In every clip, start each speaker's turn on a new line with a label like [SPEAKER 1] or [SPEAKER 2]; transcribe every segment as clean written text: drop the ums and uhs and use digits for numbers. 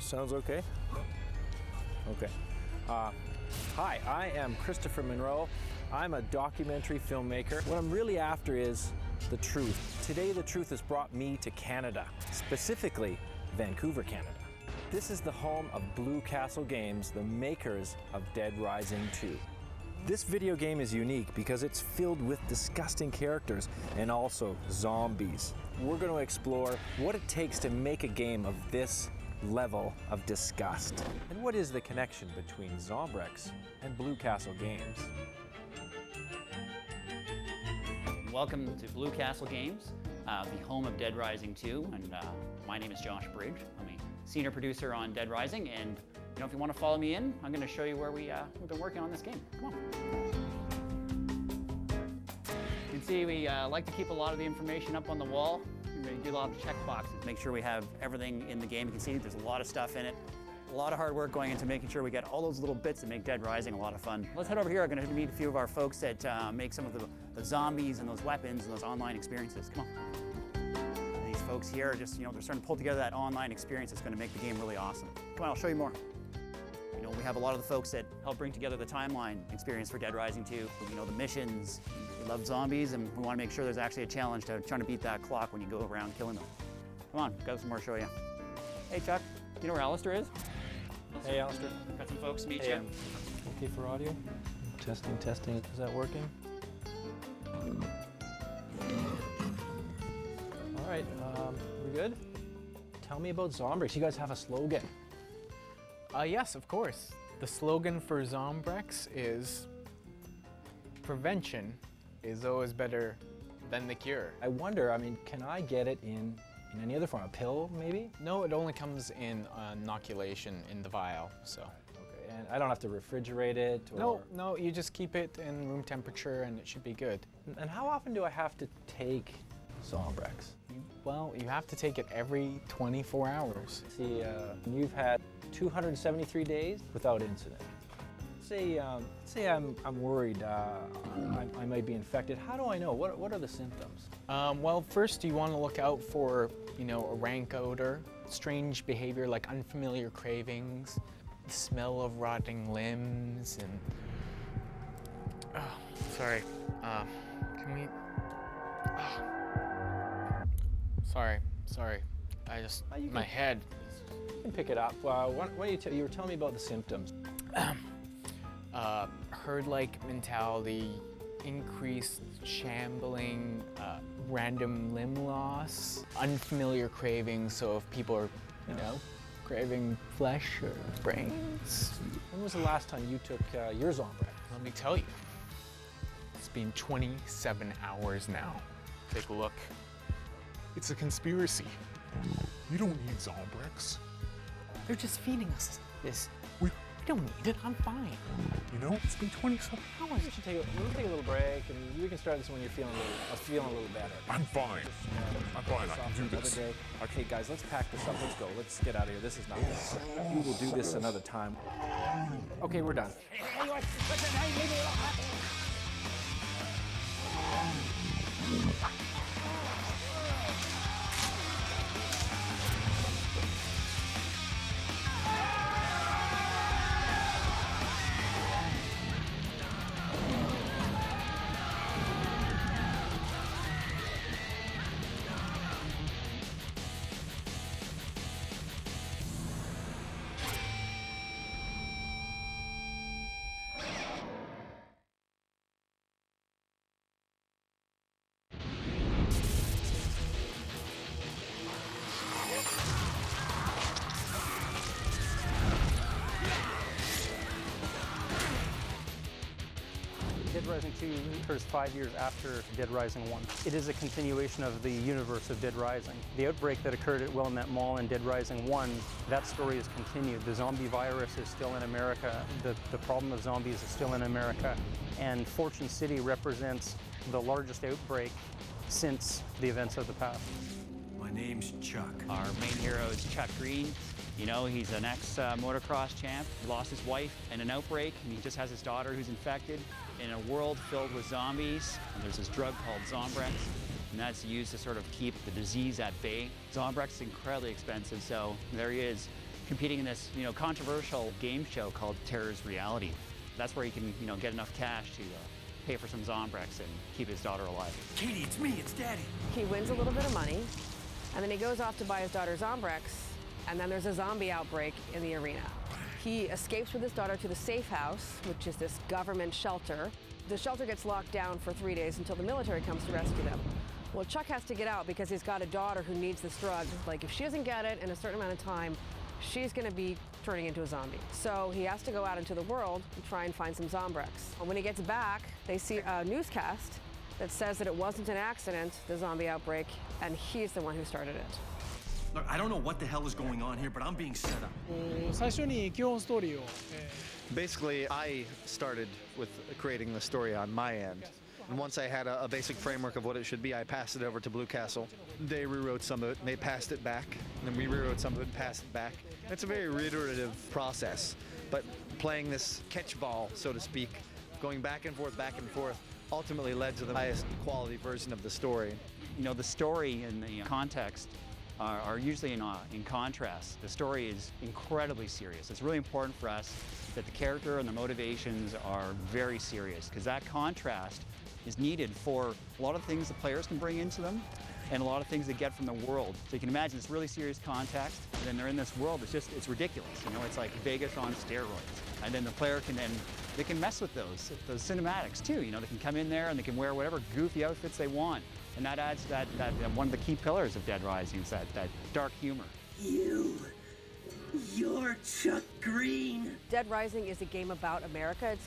[SPEAKER 1] Sounds okay? Okay. Hi, I am Christopher Monroe. I'm a documentary filmmaker. What I'm really after is the truth. Today, the truth has brought me to Canada, specifically Vancouver, Canada. This is the home of Blue Castle Games, the makers of Dead Rising 2. This video game is unique because it's filled with disgusting characters and also zombies. We're going to explore what it takes to make a game of this level of disgust. And what is the connection between Zombrex and Blue Castle Games?
[SPEAKER 2] Welcome to Blue Castle Games, the home of Dead Rising 2, and my name is Josh Bridge. I'm a senior producer on Dead Rising, and if you want to follow me in, I'm going to show you where we've been working on this game. Come on. You can see we like to keep a lot of the information up on the wall. We do a lot of check boxes, make sure we have everything in the game. You can see there's a lot of stuff in it. A lot of hard work going into making sure we get all those little bits that make Dead Rising a lot of fun. Let's head over here. I'm going to meet a few of our folks that make some of the zombies and those weapons and those online experiences. Come on. And these folks here are just, they're starting to pull together that online experience that's going to make the game really awesome. Come on, I'll show you more. We have a lot of the folks that help bring together the timeline experience for Dead Rising 2. The missions. We love zombies, and we want to make sure there's actually a challenge to trying to beat that clock when you go around killing them. Come on, got some more to show you. Hey, Chuck, do you know where Alistair is?
[SPEAKER 1] Hey, Alistair.
[SPEAKER 2] Got some folks to meet you.
[SPEAKER 1] Okay for audio? Testing, testing. Is that working? All right, we good? Tell me about Zombrex. You guys have a slogan.
[SPEAKER 3] Yes, of course. The slogan for Zombrex is prevention is always better than the cure.
[SPEAKER 1] I wonder, can I get it in any other form? A pill, maybe?
[SPEAKER 3] No, it only comes in inoculation in the vial, so.
[SPEAKER 1] Okay, and I don't have to refrigerate it? Or...
[SPEAKER 3] No, you just keep it in room temperature and it should be good.
[SPEAKER 1] And how often do I have to take Zombrex?
[SPEAKER 3] Well, you have to take it every 24 hours.
[SPEAKER 1] See, you've had 273 days without incident. Say I'm worried I might be infected. How do I know? What are the symptoms?
[SPEAKER 3] Well, first you want to look out for, a rank odor, strange behavior like unfamiliar cravings, the smell of rotting limbs, and... Oh, sorry. Can we... Oh. Sorry. My head.
[SPEAKER 1] You can pick it up. Why don't you were telling me about the symptoms.
[SPEAKER 3] Herd-like mentality, increased shambling, random limb loss, unfamiliar cravings, so if people are, craving flesh or brains.
[SPEAKER 1] When was the last time you took your Zombrex?
[SPEAKER 3] Let me tell you. It's been 27 hours now. Take a look.
[SPEAKER 4] It's a conspiracy. You don't need Zombrex.
[SPEAKER 3] They're just feeding us this.
[SPEAKER 4] We
[SPEAKER 3] don't need it. I'm fine.
[SPEAKER 4] It's been 27 hours.
[SPEAKER 1] We should take a little break, and we can start this when you're feeling a little better.
[SPEAKER 4] I'm fine. I'm fine. I can do this.
[SPEAKER 1] Okay, guys, let's pack this up. Let's go. Let's get out of here. This is not good. We will do this another time. Okay, we're done.
[SPEAKER 5] Dead Rising 2 occurs 5 years after Dead Rising 1. It is a continuation of the universe of Dead Rising. The outbreak that occurred at Willamette Mall in Dead Rising 1, that story is continued. The zombie virus is still in America. The problem of zombies is still in America. And Fortune City represents the largest outbreak since the events of the past.
[SPEAKER 6] My name's Chuck.
[SPEAKER 2] Our main hero is Chuck Greene. He's an ex-motocross champ. He lost his wife in an outbreak, and he just has his daughter who's infected. In a world filled with zombies, and there's this drug called Zombrex, and that's used to sort of keep the disease at bay. Zombrex is incredibly expensive, so there he is. competing in this, controversial game show called Terror's Reality. That's where he can, get enough cash to pay for some Zombrex and keep his daughter alive.
[SPEAKER 6] Katie, it's me, it's Daddy.
[SPEAKER 7] He wins a little bit of money, and then he goes off to buy his daughter Zombrex, and then there's a zombie outbreak in the arena. He escapes with his daughter to the safe house, which is this government shelter. The shelter gets locked down for 3 days until the military comes to rescue them. Well, Chuck has to get out because he's got a daughter who needs this drug. Like, if she doesn't get it in a certain amount of time, she's going to be turning into a zombie. So he has to go out into the world and try and find some Zombrex. And when he gets back, they see a newscast that says that it wasn't an accident, the zombie outbreak, and he's the one who started it.
[SPEAKER 6] Look, I don't know what the hell is going on here, but I'm being set up.
[SPEAKER 8] 最初に基本ストーリーを、
[SPEAKER 9] Basically, I started with creating the story on my end. And once I had a basic framework of what it should be, I passed it over to Blue Castle. They rewrote some of it, and they passed it back. And then we rewrote some of it and passed it back. It's a very reiterative process. But playing this catch ball, so to speak, going back and forth, ultimately led to the highest quality version of the story.
[SPEAKER 2] The story and the context are usually in contrast. The story is incredibly serious. It's really important for us that the character and the motivations are very serious, because that contrast is needed for a lot of things the players can bring into them and a lot of things they get from the world. So you can imagine this really serious context, and then they're in this world, it's ridiculous. It's like Vegas on steroids. And then the player they can mess with those cinematics too. They can come in there and they can wear whatever goofy outfits they want. And that adds to that one of the key pillars of Dead Rising is that dark humor.
[SPEAKER 6] You're Chuck Greene.
[SPEAKER 7] Dead Rising is a game about America. It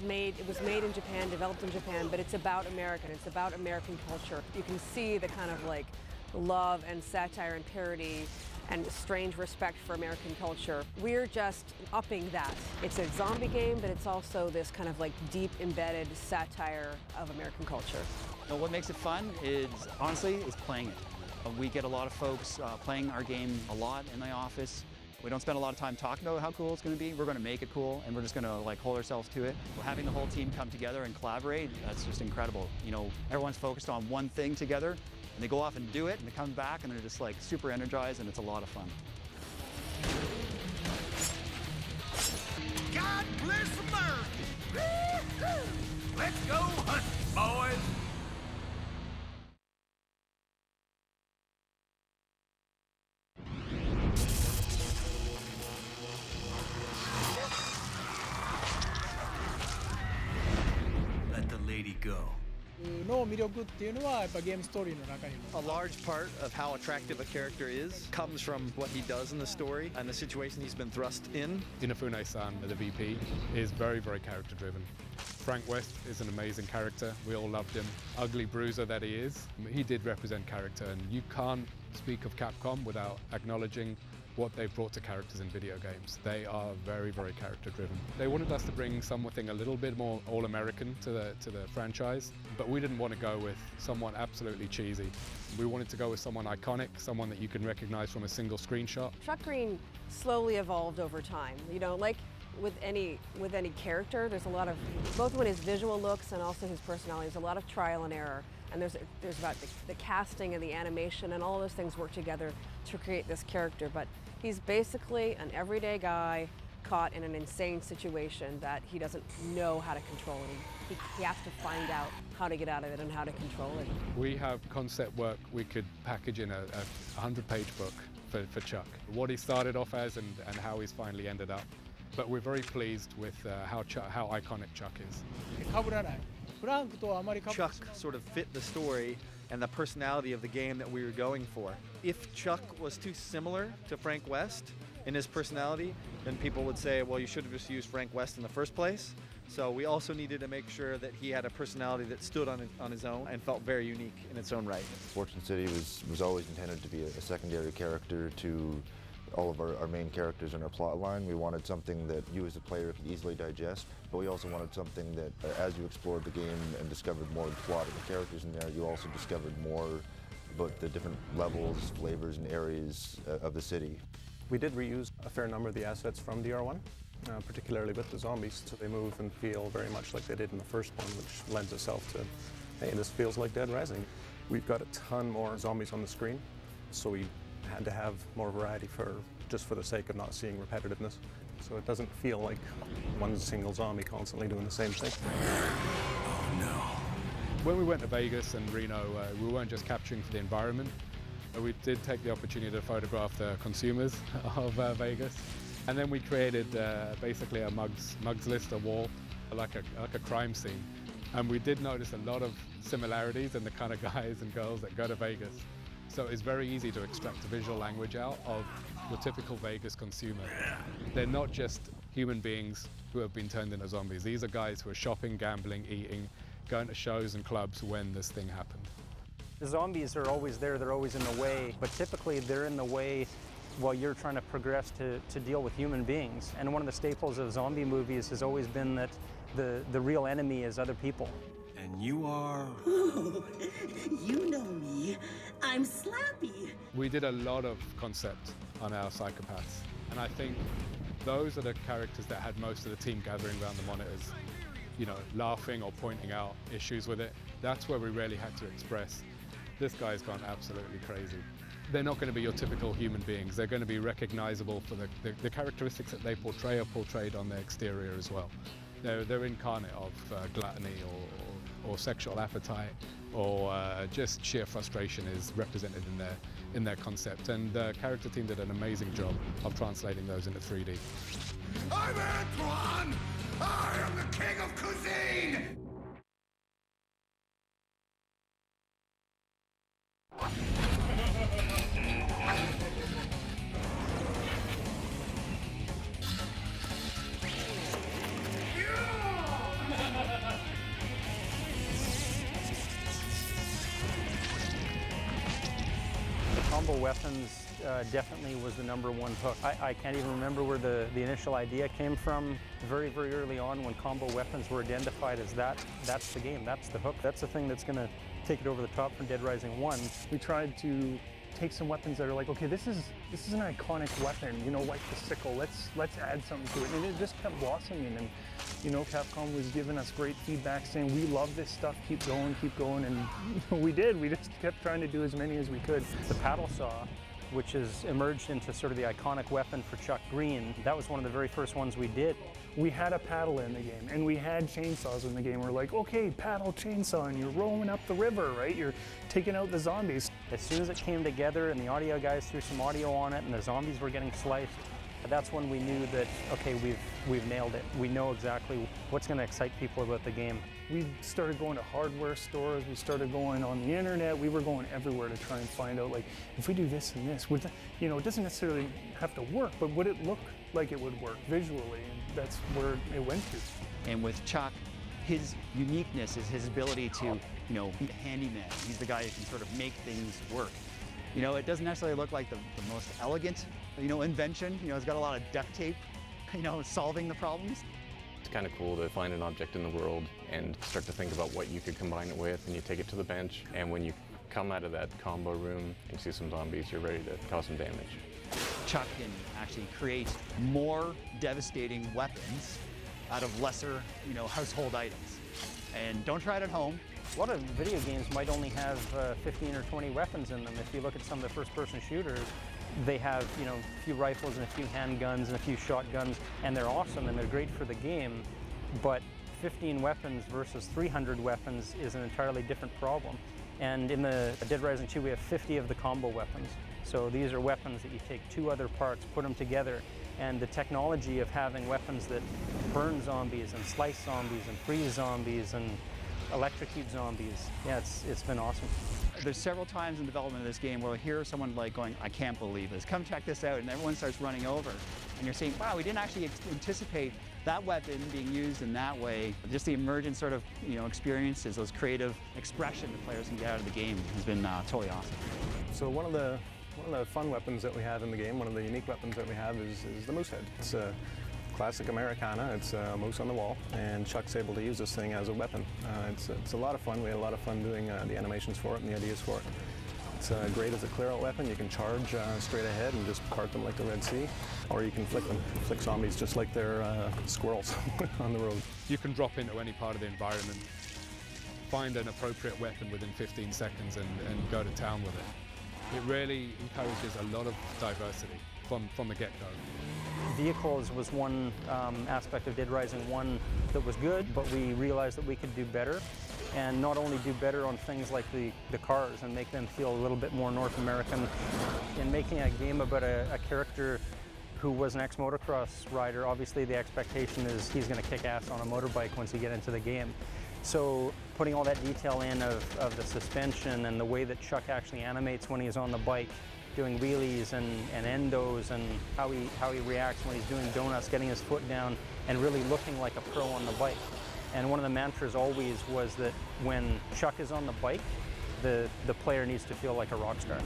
[SPEAKER 7] was made in Japan, developed in Japan, but it's about America, and it's about American culture. You can see the kind of like love and satire and parody and strange respect for American culture. We're just upping that. It's a zombie game, but it's also this kind of like deep embedded satire of American culture.
[SPEAKER 2] What makes it fun is playing it. We get a lot of folks playing our game a lot in the office. We don't spend a lot of time talking about how cool it's going to be. We're going to make it cool, and we're just going to hold ourselves to it. Having the whole team come together and collaborate, that's just incredible. Everyone's focused on one thing together, and they go off and do it, and they come back, and they're just like super energized, and it's a lot of fun.
[SPEAKER 6] God bless America. Let's go hunting, boys. Let the lady go.
[SPEAKER 8] の魅力っていうのはやっぱゲームストーリーの中にも
[SPEAKER 9] A large part of how attractive a character is comes from what he does in the story and the situation he's been thrust in.
[SPEAKER 10] Inafune-san, the VP, is very, very character driven. Frank West is an amazing character. We all loved him. Ugly bruiser that he is, he did represent character, and you can't speak of Capcom without acknowledging what they've brought to characters in video games. They are very, very character driven. They wanted us to bring something a little bit more all-American to the franchise, but we didn't want to go with someone absolutely cheesy. We wanted to go with someone iconic, someone that you can recognize from a single screenshot.
[SPEAKER 7] Chuck Greene slowly evolved over time. Like with any character, there's a lot of, both with his visual looks and also his personality, there's a lot of trial and error. And there's about the casting and the animation, and all of those things work together to create this character. But he's basically an everyday guy caught in an insane situation that he doesn't know how to control it. He has to find out how to get out of it and how to control it.
[SPEAKER 10] We have concept work we could package in a 100-page book for Chuck. What he started off as and how he's finally ended up. But we're very pleased with how iconic Chuck is.
[SPEAKER 8] 被らない。フランクとはあまり被ってしまう。
[SPEAKER 9] Chuck sort of fit the story and the personality of the game that we were going for. If Chuck was too similar to Frank West in his personality, then people would say, well, you should have just used Frank West in the first place. So we also needed to make sure that he had a personality that stood on his own and felt very unique in its own right.
[SPEAKER 11] Fortune City was always intended to be a secondary character to all of our main characters in our plot line. We wanted something that you as a player could easily digest, but we also wanted something that as you explored the game and discovered more of the plot of the characters in there, you also discovered more about the different levels, flavors, and areas of the city.
[SPEAKER 5] We did reuse a fair number of the assets from DR1, particularly with the zombies, so they move and feel very much like they did in the first one, which lends itself to, hey, this feels like Dead Rising. We've got a ton more zombies on the screen, so we had to have more variety for just for the sake of not seeing repetitiveness. So it doesn't feel like one single zombie constantly doing the same thing.
[SPEAKER 6] Oh no.
[SPEAKER 10] When we went to Vegas and Reno, we weren't just capturing for the environment. We did take the opportunity to photograph the consumers of Vegas. And then we created basically a mugs list, a wall, like a crime scene. And we did notice a lot of similarities in the kind of guys and girls that go to Vegas. So it's very easy to extract the visual language out of your typical Vegas consumer. They're not just human beings who have been turned into zombies. These are guys who are shopping, gambling, eating, going to shows and clubs when this thing happened.
[SPEAKER 5] The zombies are always there, they're always in the way, but typically they're in the way while you're trying to progress to deal with human beings. And one of the staples of zombie movies has always been that the real enemy is other people.
[SPEAKER 6] And you are?
[SPEAKER 12] Oh, you know me. I'm Slappy.
[SPEAKER 10] We did a lot of concept on our psychopaths, and I think those are the characters that had most of the team gathering around the monitors, you know, laughing or pointing out issues with it. That's where we really had to express, this guy's gone absolutely crazy. They're not going to be your typical human beings. They're going to be recognizable for the characteristics that they portray are portrayed on their exterior as well. They're incarnate of gluttony or sexual appetite, or just sheer frustration is represented in their concept. And the character team did an amazing job of translating those into 3D.
[SPEAKER 6] I'm Antoine! I am the king of cuisine!
[SPEAKER 5] Combo weapons definitely was the #1 hook. I can't even remember where the initial idea came from. Very, very early on when combo weapons were identified as that's the game, that's the hook. That's the thing that's going to take it over the top from Dead Rising 1.
[SPEAKER 8] We tried to take some weapons that are like, okay, this is an iconic weapon, you know, like the sickle. Let's add something to it, and it just kept blossoming. And you know, Capcom was giving us great feedback, saying we love this stuff, keep going, and we did. We just kept trying to do as many as we could.
[SPEAKER 5] The paddle saw, which has emerged into sort of the iconic weapon for Chuck Greene, that was one of the very first ones we did.
[SPEAKER 8] We had a paddle in the game, and we had chainsaws in the game. We're like, okay, paddle, chainsaw, and you're rolling up the river, right? You're taking out the zombies.
[SPEAKER 5] As soon as it came together and the audio guys threw some audio on it and the zombies were getting sliced, that's when we knew that, okay, we've nailed it. We know exactly what's going to excite people about the game.
[SPEAKER 8] We started going to hardware stores, we started going on the internet, we were going everywhere to try and find out, like, if we do this and this, would you know, it doesn't necessarily have to work, but would it look like it would work visually? And that's where it went to.
[SPEAKER 2] And with Chuck, his uniqueness is his ability to, you know, be a handyman. He's the guy who can sort of make things work. You know, it doesn't necessarily look like the most elegant, you know, invention. You know, it's got a lot of duct tape, you know, solving the problems.
[SPEAKER 13] It's kind of cool to find an object in the world and start to think about what you could combine it with, and you take it to the bench, and when you come out of that combo room and see some zombies, you're ready to cause some damage.
[SPEAKER 2] Chuck can actually create more devastating weapons out of lesser, you know, household items. And don't try it at home.
[SPEAKER 5] A lot of video games might only have 15 or 20 weapons in them. If you look at some of the first-person shooters, they have, you know, a few rifles and a few handguns and a few shotguns, and they're awesome and they're great for the game. But 15 weapons versus 300 weapons is an entirely different problem. And in the Dead Rising 2, we have 50 of the combo weapons. So these are weapons that you take 2 other parts, put them together, and the technology of having weapons that burn zombies and slice zombies and freeze zombies and electrocute zombies. Yeah, it's been awesome.
[SPEAKER 2] There's several times in development of this game where I hear someone like going, I can't believe this, come check this out, and everyone starts running over. And you're saying, wow, we didn't actually anticipate that weapon being used in that way. Just the emergent sort of, you know, experiences, those creative expression the players can get out of the game has been totally awesome.
[SPEAKER 5] So one of the fun weapons that we have in the game, one of the unique weapons that we have is the moose head. It's a classic Americana. It's a moose on the wall, and Chuck's able to use this thing as a weapon. It's a lot of fun. We had a lot of fun doing the animations for it and the ideas for it. It's great as a clear-out weapon. You can charge straight ahead and just part them like the Red Sea, or you can flick them, flick zombies just like they're squirrels on the road.
[SPEAKER 10] You can drop into any part of the environment, find an appropriate weapon within 15 seconds and go to town with it. It really encourages a lot of diversity. from the get-go.
[SPEAKER 5] Vehicles was one aspect of Dead Rising 1 that was good, but we realized that we could do better. And not only do better on things like the cars and make them feel a little bit more North American. In making a game about a character who was an ex-motocross rider, obviously the expectation is he's going to kick ass on a motorbike once you get into the game. So putting all that detail in of the suspension and the way that Chuck actually animates when he's on the bike, doing wheelies and endos, and how he reacts when he's doing donuts, getting his foot down, and really looking like a pro on the bike. And one of the mantras always was that when Chuck is on the bike, the player needs to feel like a rock star.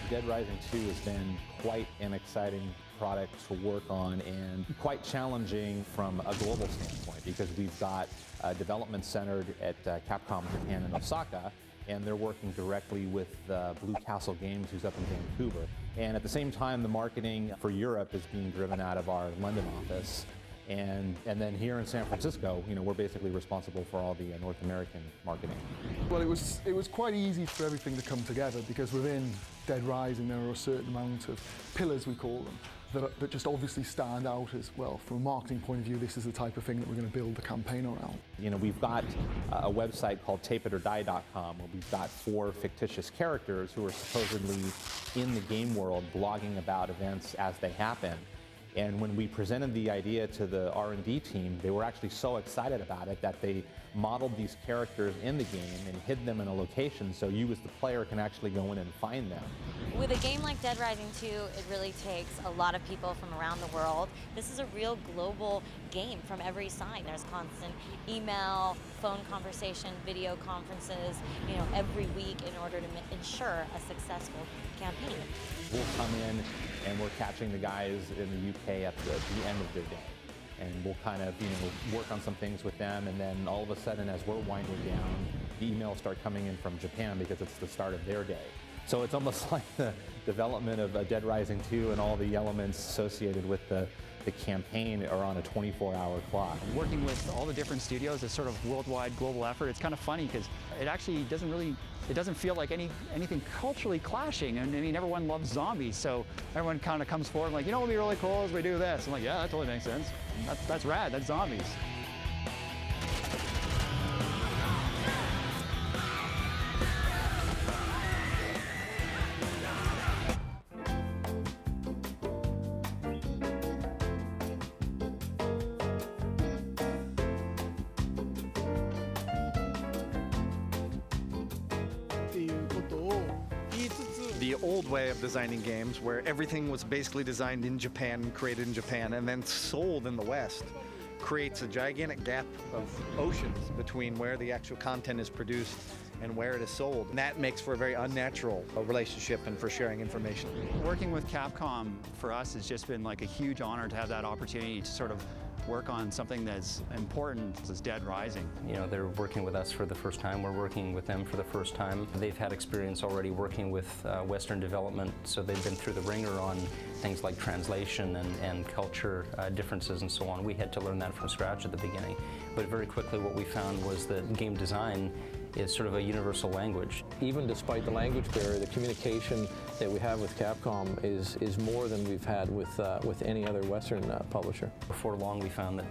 [SPEAKER 14] Dead Rising 2 has been quite an exciting product to work on and quite challenging from a global standpoint because we've got development centered at Capcom Japan in Osaka, and they're working directly with Blue Castle Games, who's up in Vancouver. And at the same time, the marketing for Europe is being driven out of our London office. And then here in San Francisco, we're basically responsible for all the North American marketing.
[SPEAKER 15] Well, it was quite easy for everything to come together because within Dead Rising there are a certain amount of pillars, we call them, that just obviously stand out as well. From a marketing point of view, this is the type of thing that we're going to build the campaign around.
[SPEAKER 14] We've got a website called tapeitordie.com where we've got 4 fictitious characters who are supposedly in the game world blogging about events as they happen. And when we presented the idea to the R&D team, they were actually so excited about it that they modeled these characters in the game and hid them in a location so you as the player can actually go in and find them.
[SPEAKER 16] With a game like Dead Rising 2, it really takes a lot of people from around the world. This is a real global game from every side. There's constant email, phone conversation, video conferences, every week in order to ensure a successful campaign.
[SPEAKER 14] We'll come in and we're catching the guys in the UK at the end of their day. And we'll kind of, work on some things with them, and then all of a sudden, as we're winding down, the emails start coming in from Japan because it's the start of their day. So it's almost like the development of Dead Rising 2 and all the elements associated with the campaign are on a 24-hour clock.
[SPEAKER 2] Working with all the different studios, this sort of worldwide global effort, it's kind of funny because it actually doesn't feel like anything culturally clashing. And I mean, everyone loves zombies, so everyone kind of comes forward like, what'd be really cool is we do this. I'm like, yeah, that totally makes sense. That's rad, that's zombies.
[SPEAKER 9] The old way of designing games, where everything was basically designed in Japan, created in Japan, and then sold in the West, creates a gigantic gap of oceans between where the actual content is produced and where it is sold. And that makes for a very unnatural relationship and for sharing information.
[SPEAKER 2] Working with Capcom for us has just been like a huge honor to have that opportunity to sort of work on something that's important as Dead Rising.
[SPEAKER 17] They're working with us for the first time. We're working with them for the first time. They've had experience already working with Western development, so they've been through the ringer on things like translation and culture differences and so on. We had to learn that from scratch at the beginning. But very quickly what we found was that game design is sort of a universal language.
[SPEAKER 18] Even despite the language barrier, the communication that we have with Capcom is more than we've had with any other Western publisher.
[SPEAKER 17] Before long we found that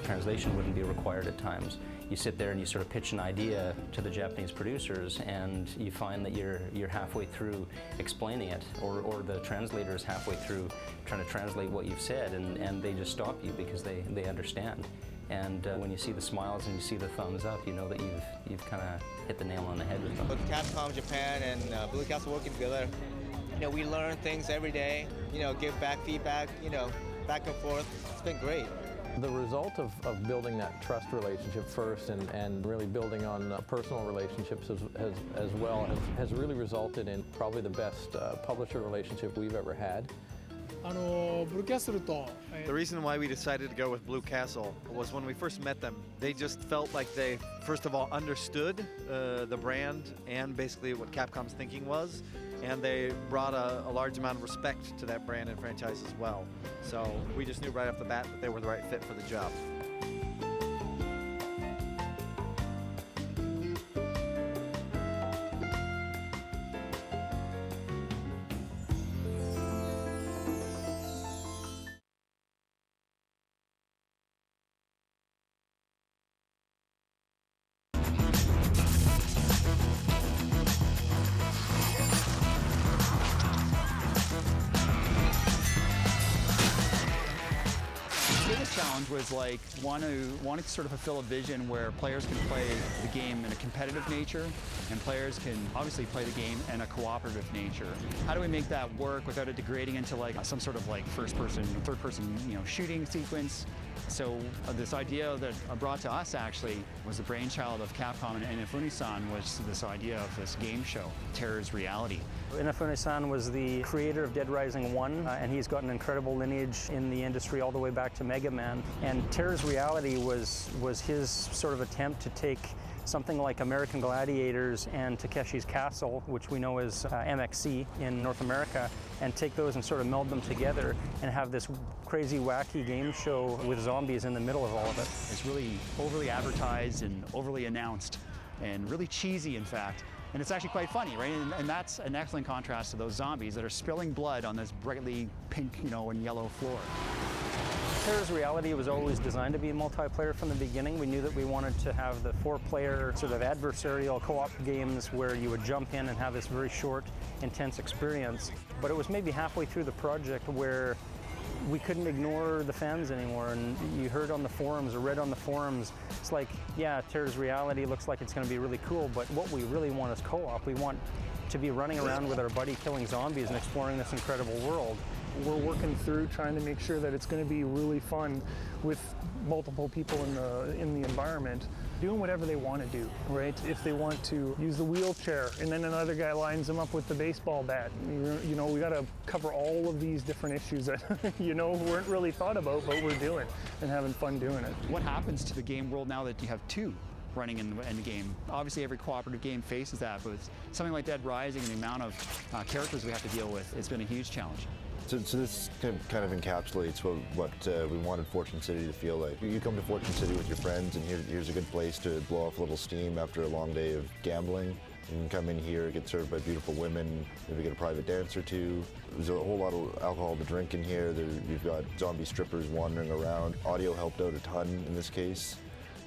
[SPEAKER 17] translation wouldn't be required at times. You sit there and you sort of pitch an idea to the Japanese producers and you find that you're halfway through explaining it, or the translator is halfway through trying to translate what you've said, and they just stop you because they understand. And when you see the smiles and you see the thumbs up, you know that you've kind of hit the nail on the head with them.
[SPEAKER 19] With Capcom Japan and Blue Castle working together, we learn things every day, give back feedback, back and forth. It's been great.
[SPEAKER 18] The result of building that trust relationship first and really building on personal relationships as well has really resulted in probably the best publisher relationship we've ever had.
[SPEAKER 9] The reason why we decided to go with Blue Castle was when we first met them, they just felt like they, first of all, understood the brand and basically what Capcom's thinking was, and they brought a large amount of respect to that brand and franchise as well. So we just knew right off the bat that they were the right fit for the job.
[SPEAKER 2] Challenge was like wanting to sort of fulfill a vision where players can play the game in a competitive nature and players can obviously play the game in a cooperative nature. How do we make that work without it degrading into like some sort of like first person, third person, shooting sequence? So this idea that brought to us actually was the brainchild of Capcom, and Inafune-san was this idea of this game show, Terror's Reality.
[SPEAKER 5] Inafune-san was the creator of Dead Rising 1, and he's got an incredible lineage in the industry all the way back to Mega Man. And Terror's Reality was his sort of attempt to take something like American Gladiators and Takeshi's Castle, which we know as MXC in North America, and take those and sort of meld them together and have this crazy, wacky game show with zombies in the middle of all of it.
[SPEAKER 2] It's really overly advertised and overly announced and really cheesy, in fact. And it's actually quite funny, right? And that's an excellent contrast to those zombies that are spilling blood on this brightly pink, and yellow floor.
[SPEAKER 5] Terror's Reality was always designed to be multiplayer from the beginning. We knew that we wanted to have the 4-player sort of adversarial co-op games where you would jump in and have this very short, intense experience. But it was maybe halfway through the project where we couldn't ignore the fans anymore, and you heard on the forums or read on the forums, it's like, yeah, Terror's Reality looks like it's going to be really cool, but what we really want is co-op. We want to be running around with our buddy killing zombies and exploring this incredible world.
[SPEAKER 8] We're working through trying to make sure that it's going to be really fun with multiple people in the environment, doing whatever they want to do, right? If they want to use the wheelchair and then another guy lines them up with the baseball bat, we got to cover all of these different issues that weren't really thought about, but we're doing and having fun doing it.
[SPEAKER 2] What happens to the game world now that you have two running in the game? Obviously every cooperative game faces that, but something like Dead Rising and the amount of characters we have to deal with, it's been a huge challenge.
[SPEAKER 11] So this kind of encapsulates what we wanted Fortune City to feel like. You come to Fortune City with your friends, and here's a good place to blow off a little steam after a long day of gambling. You can come in here, get served by beautiful women, maybe get a private dance or two. There's a whole lot of alcohol to drink in here. You've got zombie strippers wandering around. Audio helped out a ton in this case.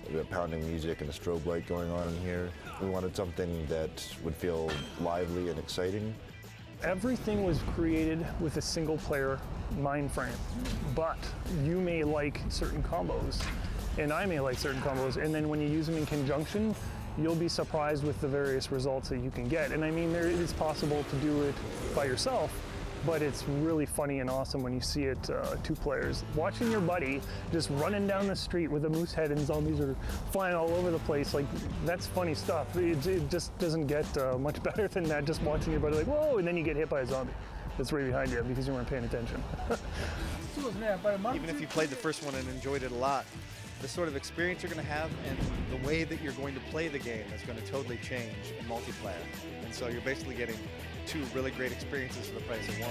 [SPEAKER 11] We've got pounding music and a strobe light going on in here. We wanted something that would feel lively and exciting.
[SPEAKER 8] Everything was created with a single player mind frame, but you may like certain combos and I may like certain combos, and then when you use them in conjunction, you'll be surprised with the various results that you can get. And I mean, it is possible to do it by yourself, but it's really funny and awesome when you see it 2 players. Watching your buddy just running down the street with a moose head and zombies are flying all over the place, like, that's funny stuff. It just doesn't get much better than that, just watching your buddy like, whoa, and then you get hit by a zombie that's right behind you because you weren't paying attention.
[SPEAKER 9] Even if you played the first one and enjoyed it a lot, the sort of experience you're going to have and the way that you're going to play the game is going to totally change in multiplayer. And so you're basically getting 2 really great experiences for the price of one.